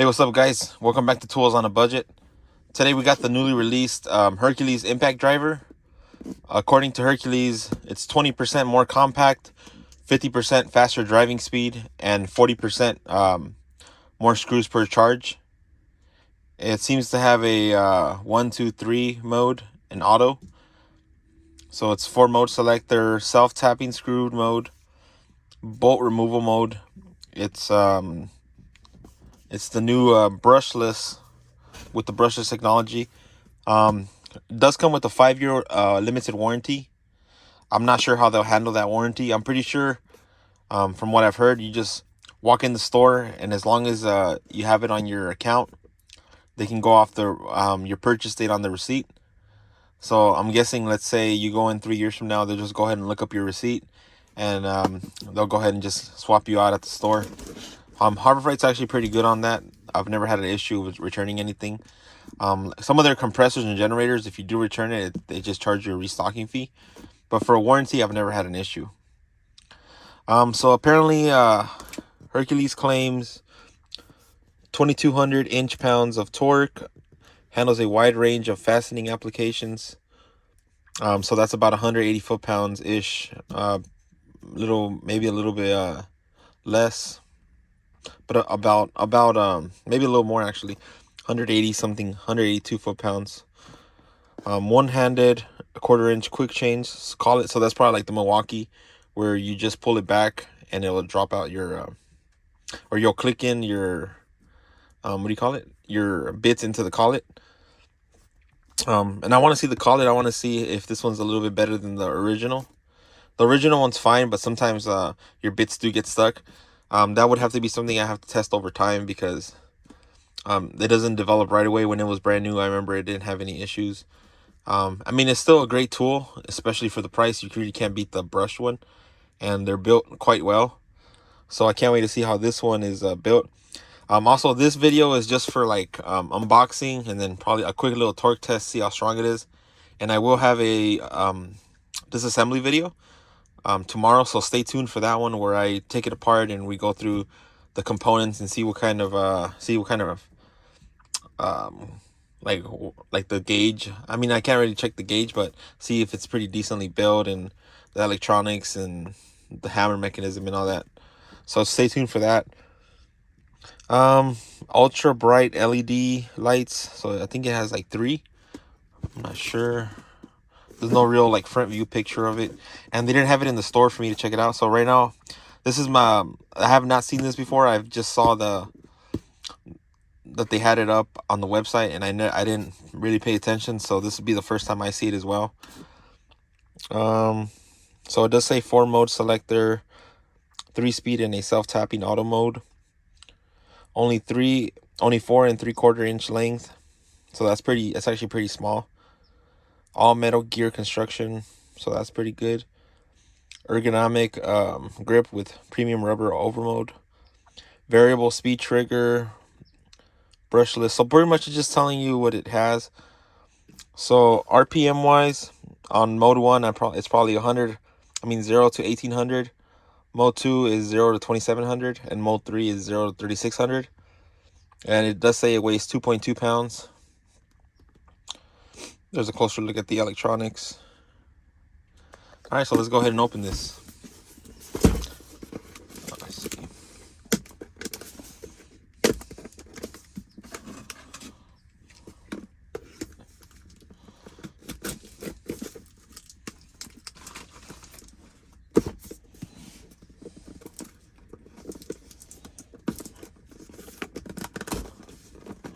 What's up, guys? Welcome back to Tools on a Budget. Today we got the newly released Hercules Impact driver. According to Hercules, it's 20% more compact, 50% faster driving speed, and 40% more screws per charge. It seems to have a 1, 2, 3 mode in auto. So it's 4 mode selector, self-tapping screw mode, bolt removal mode. It's the new brushless with the brushless technology. It does come with a 5-year limited warranty. I'm not sure how they'll handle that warranty. I'm pretty sure, from what I've heard, you just walk in the store, and as long as you have it on your account, they can go off the your purchase date on the receipt. So I'm guessing, let's say you go in 3 years from now, they'll just go ahead and look up your receipt, and they'll go ahead and just swap you out at the store. Harbor Freight's actually pretty good on that. I've never had an issue with returning anything. Some of their compressors and generators, if you do return it, they just charge you a restocking fee. But for a warranty, I've never had an issue. So apparently, Hercules claims 2,200 inch-pounds of torque, handles a wide range of fastening applications. So that's about 180 foot-pounds ish. Maybe a little bit less, but about maybe a little more actually. 180 something, 182 foot-pounds. One-handed, 1/4 inch quick change, call it. So that's probably like the Milwaukee, where you just pull it back and it'll drop out your or you'll click in your what do you call it, your bits into the collet. And I want to see the collet. I want to see if this one's a little bit better than the original. The original one's fine, but sometimes your bits do get stuck. That would have to be something I have to test over time, because it doesn't develop right away. When it was brand new, I remember it didn't have any issues. I mean, it's still a great tool, especially for the price. You really can't beat the brushed one, and they're built quite well. So I can't wait to see how this one is built. Also, this video is just for like unboxing, and then probably a quick little torque test, see how strong it is. And I will have a disassembly video tomorrow, so stay tuned for that one, where I take it apart and we go through the components and see what kind of like the gauge. I mean, I can't really check the gauge, but see if it's pretty decently built, and the electronics and the hammer mechanism and all that. So stay tuned for that. Ultra bright LED lights. So I think it has like 3. I'm not sure. There's no real like front view picture of it, and they didn't have it in the store for me to check it out. So right now, this is I have not seen this before. I've just saw that they had it up on the website, and I didn't really pay attention. So this would be the first time I see it as well. So it does say 4 mode selector, 3-speed, and a self-tapping auto mode. Only 4 3/4 inch length. So that's actually pretty small. All metal gear construction, so that's pretty good. Ergonomic grip with premium rubber over mode. Variable speed trigger, brushless. So pretty much it's just telling you what it has. So RPM wise, on mode 1, it's probably 100. I mean 0 to 1800. Mode 2 is 0 to 2700, and mode 3 is 0 to 3600. And it does say it weighs 2.2 pounds. There's a closer look at the electronics. All right, so let's go ahead and open this. Let's see.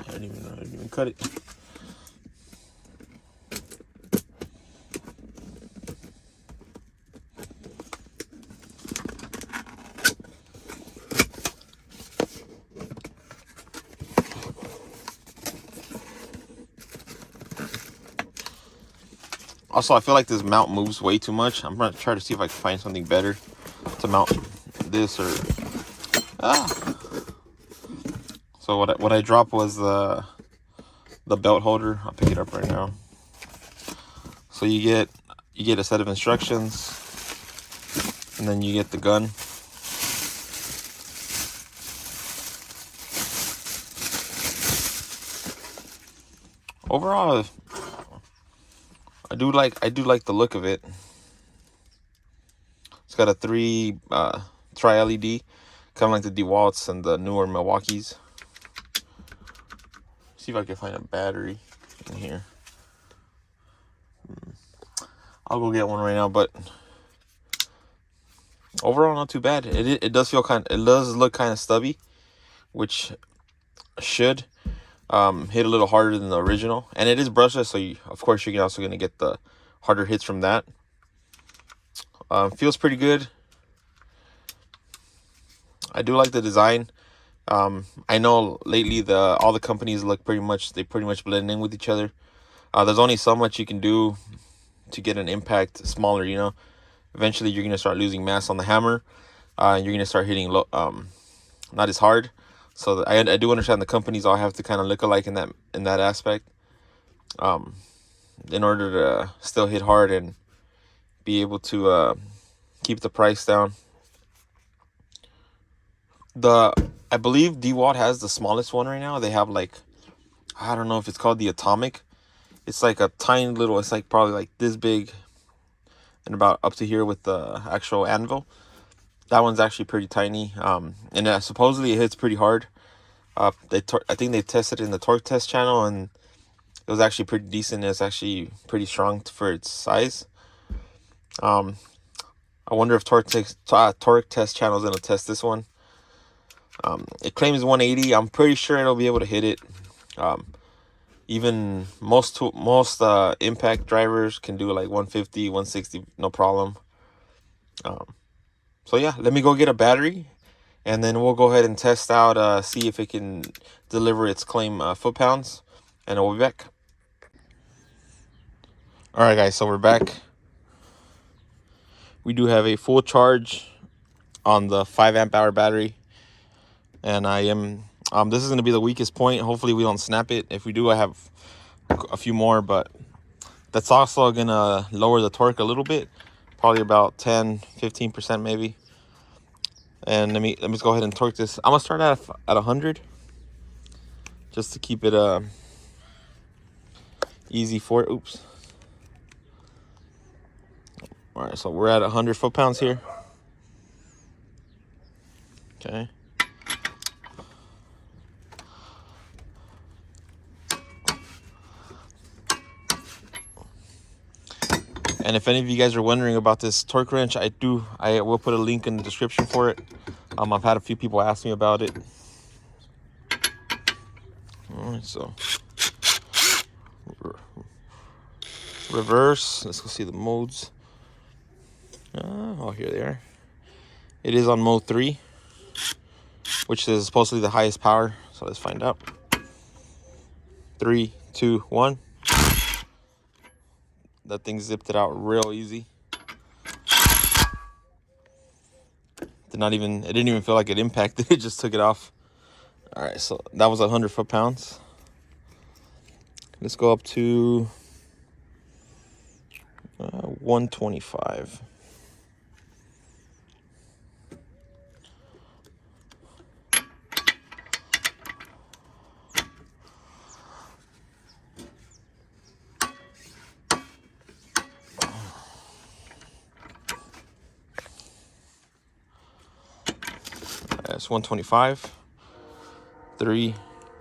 I didn't even cut it. Also, I feel like this mount moves way too much. I'm gonna try to see if I can find something better to mount this, or So what I dropped was the belt holder. I'll pick it up right now. So you get a set of instructions, and then you get the gun. Overall, I do like the look of it. It's got a 3 tri LED, kind of like the DeWalt's and the newer Milwaukee's. See if I can find a battery in here. I'll go get one right now, but overall not too bad. It does feel it does look kind of stubby, which should hit a little harder than the original, and it is brushless, so of course you're also going to get the harder hits from that. Feels pretty good. I do like the design. I know lately all the companies look pretty much blend in with each other. There's only so much you can do to get an impact smaller, you know. Eventually you're going to start losing mass on the hammer. You're going to start hitting low, not as hard. So I do understand the companies all have to kind of look alike in that aspect, in order to still hit hard and be able to keep the price down. I believe DeWalt has the smallest one right now. They have like, I don't know if it's called the Atomic. It's like a tiny little, it's like probably like this big and about up to here with the actual anvil. That one's actually pretty tiny, and supposedly it hits pretty hard. I think they tested it in the torque test channel, and it was actually pretty decent. It's actually pretty strong for its size. I wonder if torque test channel is going to test this one. It claims 180. I'm pretty sure it'll be able to hit it. Even most impact drivers can do like 150, 160, no problem. So yeah, let me go get a battery, and then we'll go ahead and test out, see if it can deliver its claim foot-pounds, and we'll be back. All right, guys, so we're back. We do have a full charge on the 5 amp hour battery, and I am this is going to be the weakest point. Hopefully we don't snap it. If we do, I have a few more, but that's also going to lower the torque a little bit, probably about 10-15% maybe. And let me just go ahead and torque this. I'm gonna start at 100, just to keep it easy for it. Oops. All right, so we're at 100 foot-pounds here. Okay. And if any of you guys are wondering about this torque wrench, I will put a link in the description for it. I've had a few people ask me about it. All right, so reverse. Let's go see the modes. Oh, here they are. It is on mode 3, which is supposedly the highest power. So let's find out. 3, 2, 1. That thing zipped it out real easy. It didn't even feel like it impacted. It just took it off. All right, so that was 100 foot-pounds. Let's go up to 125. That's 125. 3,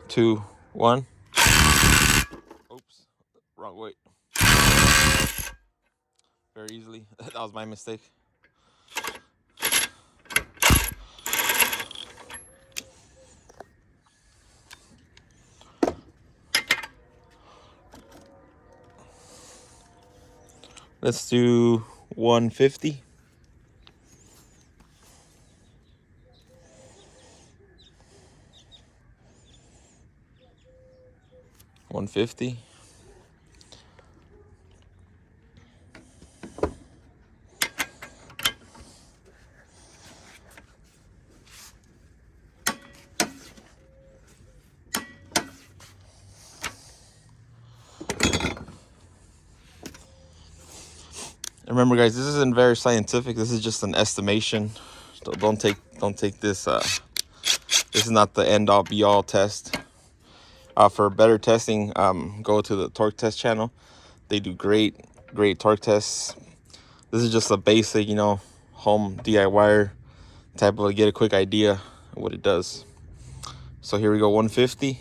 2, 1. Oops, wrong way. Very easily. That was my mistake. Let's do 150. 150. Remember, guys, this isn't very scientific. This is just an estimation. So don't take this. This is not the end all be all test. For better testing, go to the torque test channel. They do great torque tests. This is just a basic, home DIY type of get a quick idea of what it does. So here we go, 150.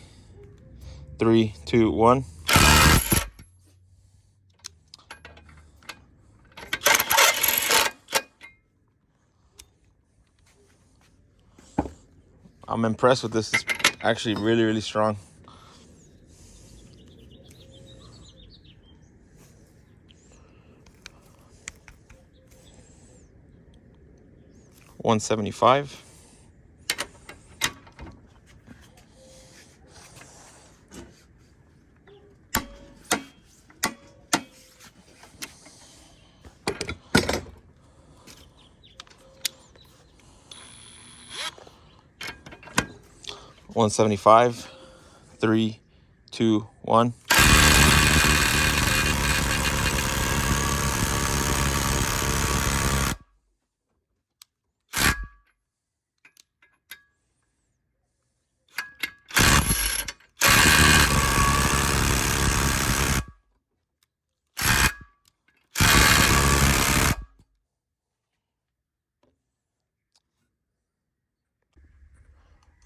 3, 2, 1. I'm impressed with this. It's actually really strong. $175. $175. 3, 2, 1.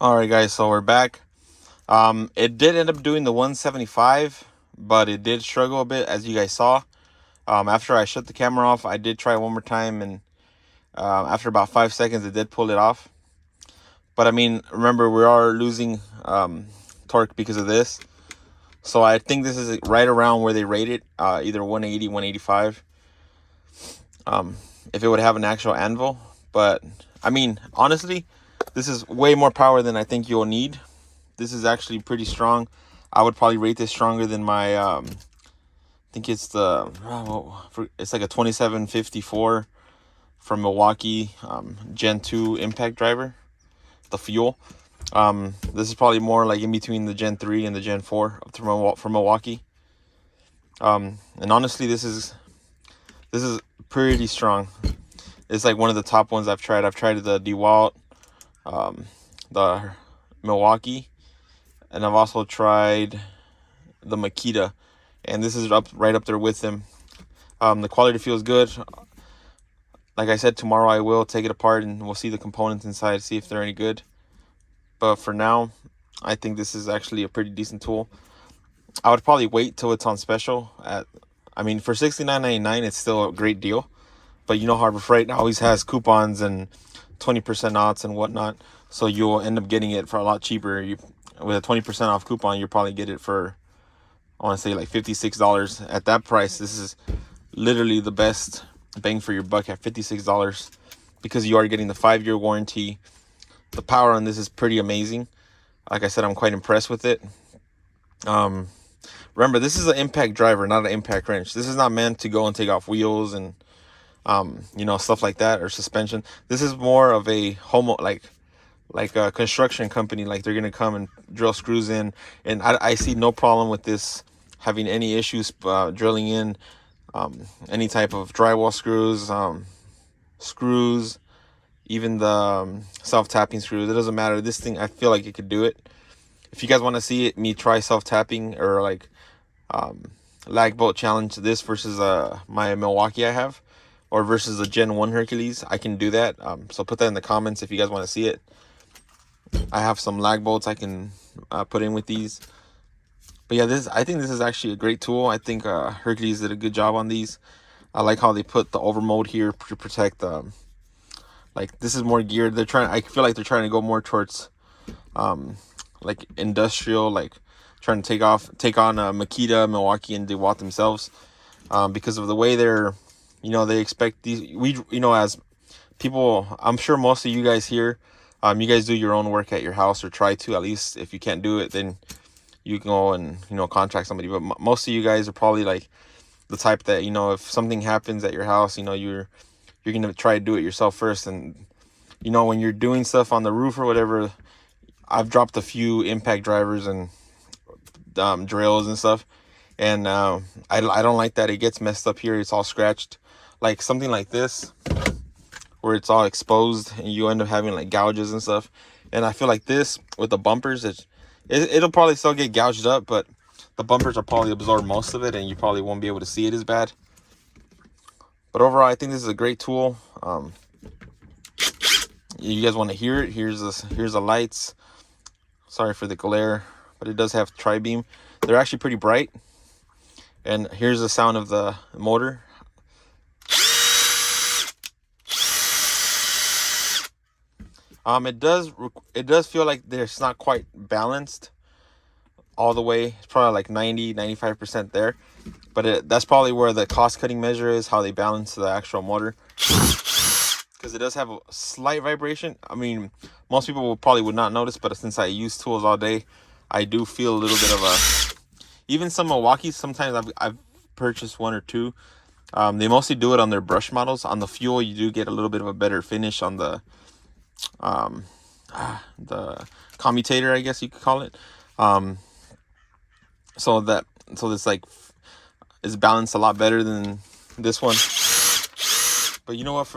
All right, guys, so we're back. It did end up doing the 175, but it did struggle a bit, as you guys saw. After I shut the camera off, I did try one more time, and after about 5 seconds, it did pull it off. But I mean, remember, we are losing torque because of this. So I think this is right around where they rate it, either 180, 185. If it would have an actual anvil. But I mean, honestly, this is way more power than I think you'll need. This is actually pretty strong. I would probably rate this stronger than my, I think it's the, it's like a 2754 from Milwaukee, Gen 2 Impact driver, the fuel. This is probably more like in between the Gen 3 and the Gen 4 from Milwaukee. And honestly, this is pretty strong. It's like one of the top ones I've tried. I've tried the DeWalt, the Milwaukee, and I've also tried the Makita, and this is right up there with them. The quality feels good. Like I said, tomorrow I will take it apart and we'll see the components inside, see if they're any good. But for now, I think this is actually a pretty decent tool. I would probably wait till it's on special. I mean, for $69.99, it's still a great deal. But you know, Harbor Freight always has coupons and 20% odds and whatnot. So you'll end up getting it for a lot cheaper. With a 20% off coupon, you'll probably get it for, I want to say, like $56. At that price, this is literally the best bang for your buck at $56, because you are getting the 5-year warranty. The power on this is pretty amazing. Like I said, I'm quite impressed with it. Remember, this is an impact driver, not an impact wrench. This is not meant to go and take off wheels and stuff like that, or suspension. This is more of a like a construction company. Like, they're gonna come and drill screws in, and I see no problem with this having any issues drilling in any type of drywall screws, even the self-tapping screws. It doesn't matter. This thing, I feel like it could do it. If you guys want to see me try self-tapping, or like lag bolt challenge this versus my Milwaukee I have, or versus the Gen 1 Hercules, I can do that. So put that in the comments if you guys want to see it. I have some lag bolts I can put in with these. But yeah, I think this is actually a great tool. I think Hercules did a good job on these. I like how they put the over mode here to protect. Like, this is more geared. I feel like they're trying to go more towards like industrial, like trying to take on Makita, Milwaukee, and DeWalt themselves, because of the way they're, they expect these. As people, I'm sure most of you guys here, you guys do your own work at your house, or try to, at least. If you can't do it, then you can go and contract somebody. But most of you guys are probably like the type that, if something happens at your house, you're gonna try to do it yourself first. And when you're doing stuff on the roof or whatever, I've dropped a few impact drivers and drills and stuff, and I don't like that. It gets messed up here. It's all scratched, like something like this, where it's all exposed and you end up having like gouges and stuff. And I feel like this with the bumpers, It'll probably still get gouged up, but the bumpers will probably absorb most of it, and you probably won't be able to see it as bad. But overall, I think this is a great tool. You guys want to hear it? Here's the lights. Sorry for the glare, but it does have tri-beam. They're actually pretty bright. And here's the sound of the motor. It does feel like it's not quite balanced all the way. It's probably like 90-95% there, but that's probably where the cost cutting measure is, how they balance the actual motor, because it does have a slight vibration. I mean, most people would not notice, but since I use tools all day, I do feel a little bit of a, even some Milwaukee, sometimes I've purchased one or two. They mostly do it on their brush models. On the fuel, you do get a little bit of a better finish on the commutator, I guess you could call it. So this like is balanced a lot better than this one. But you know what,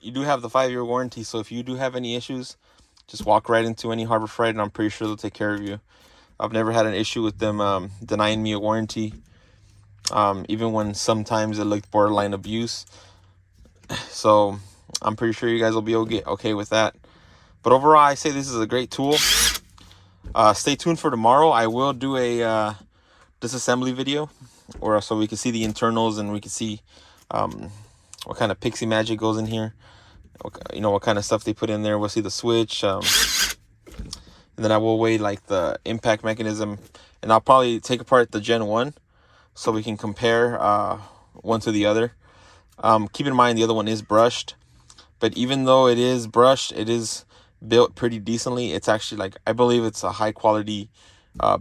you do have the 5-year warranty, so if you do have any issues, just walk right into any Harbor Freight and I'm pretty sure they'll take care of you. I've never had an issue with them denying me a warranty, even when sometimes it looked borderline abuse. So I'm pretty sure you guys will be okay with that. But overall, I say this is a great tool. Stay tuned for tomorrow. I will do a disassembly video, or so we can see the internals and we can see what kind of pixie magic goes in here. What kind of stuff they put in there. We'll see the switch, and then I will weigh like the impact mechanism, and I'll probably take apart the Gen 1 so we can compare one to the other. Keep in mind the other one is brushed, but even though it is brushed, it is built pretty decently. It's actually, like, I believe it's a high quality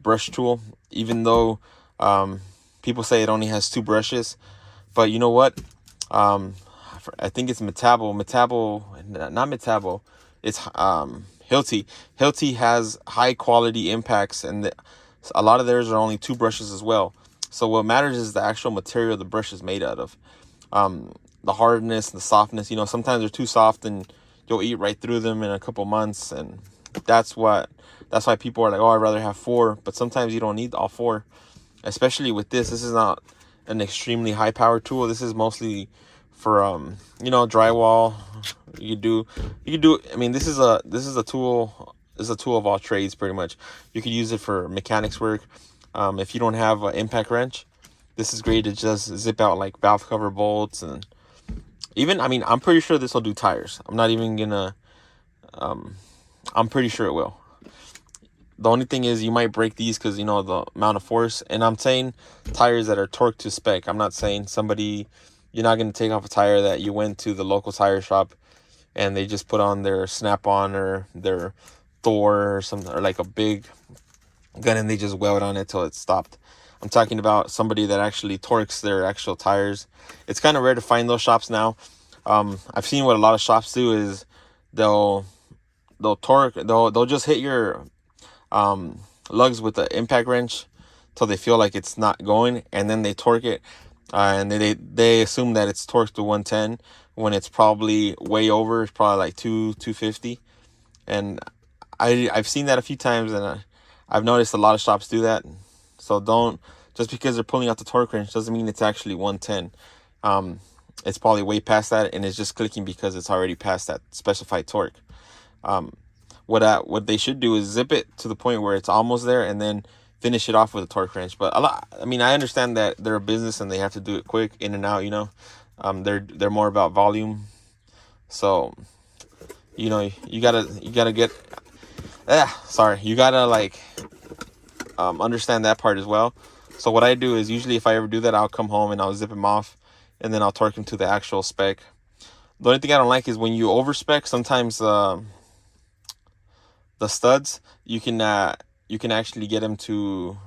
brush tool, even though people say it only has 2 brushes. But you know what, I think it's not Metabo, it's Hilti has high quality impacts, and a lot of theirs are only 2 brushes as well. So what matters is the actual material the brush is made out of, the hardness, the softness. Sometimes they're too soft and you'll eat right through them in a couple months, and that's why people are like, oh, I'd rather have 4. But sometimes you don't need all 4, especially with this. This is not an extremely high power tool. This is mostly for drywall. You could do. I mean, this is a tool of all trades pretty much. You could use it for mechanics work. If you don't have an impact wrench, this is great to just zip out like valve cover bolts, and even, I mean, I'm pretty sure this will do tires. I'm not even gonna, I'm pretty sure it will. The only thing is you might break these because, the amount of force. And I'm saying tires that are torqued to spec. I'm not saying you're not going to take off a tire that you went to the local tire shop and they just put on their Snap-on or their Thor or something, or like a big gun, and they just weld on it till it stopped. I'm talking about somebody that actually torques their actual tires. It's kind of rare to find those shops now. I've seen what a lot of shops do is they'll just hit your lugs with the impact wrench till they feel like it's not going, and then they torque it, and they assume that it's torqued to 110 when it's probably way over. It's probably like 250, and I've seen that a few times, and I've noticed a lot of shops do that. So just because they're pulling out the torque wrench doesn't mean it's actually 110. It's probably way past that, and it's just clicking because it's already past that specified torque. What they should do is zip it to the point where it's almost there, and then finish it off with a torque wrench. But I understand that they're a business and they have to do it quick, in and out. They're more about volume. So you gotta get. You gotta understand that part as well. So what I do is, usually if I ever do that, I'll come home and I'll zip them off, and then I'll torque them to the actual spec. The only thing I don't like is when you over spec, sometimes the studs, you can actually get them to,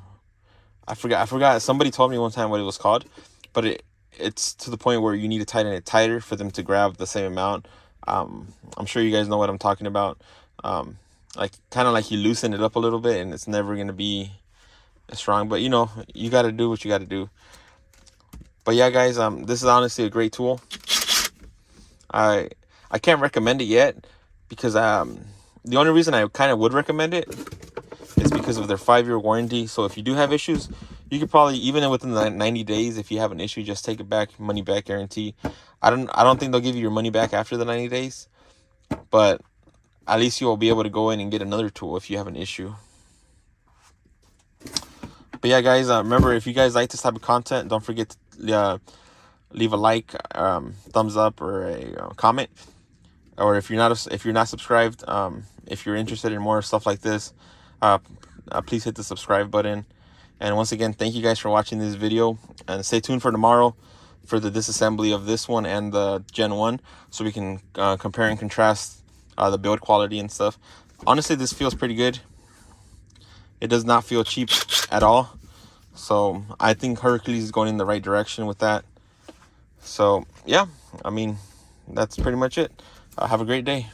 I forgot, somebody told me one time what it was called, but it's to the point where you need to tighten it tighter for them to grab the same amount. I'm sure you guys know what I'm talking about. Kind of like you loosen it up a little bit, and it's never going to be as strong, but you got to do what you got to do. But yeah, guys, this is honestly a great tool. I can't recommend it yet because the only reason I kind of would recommend it is because because of their 5-year warranty. So if you do have issues, you could probably, even within the 90 days, if you have an issue, just take it back, money back guarantee. I don't think they'll give you your money back after the 90 days, but at least you'll be able to go in and get another tool if you have an issue. But yeah, guys, remember, if you guys like this type of content, don't forget to leave a like, thumbs up, or a comment. Or if you're not subscribed, if you're interested in more stuff like this, please hit the subscribe button. And once again, thank you guys for watching this video, and stay tuned for tomorrow for the disassembly of this one and the Gen 1, so we can compare and contrast the build quality and stuff. Honestly, this feels pretty good. It does not feel cheap at all. So I think Hercules is going in the right direction with that. So yeah, I mean, that's pretty much it. Have a great day.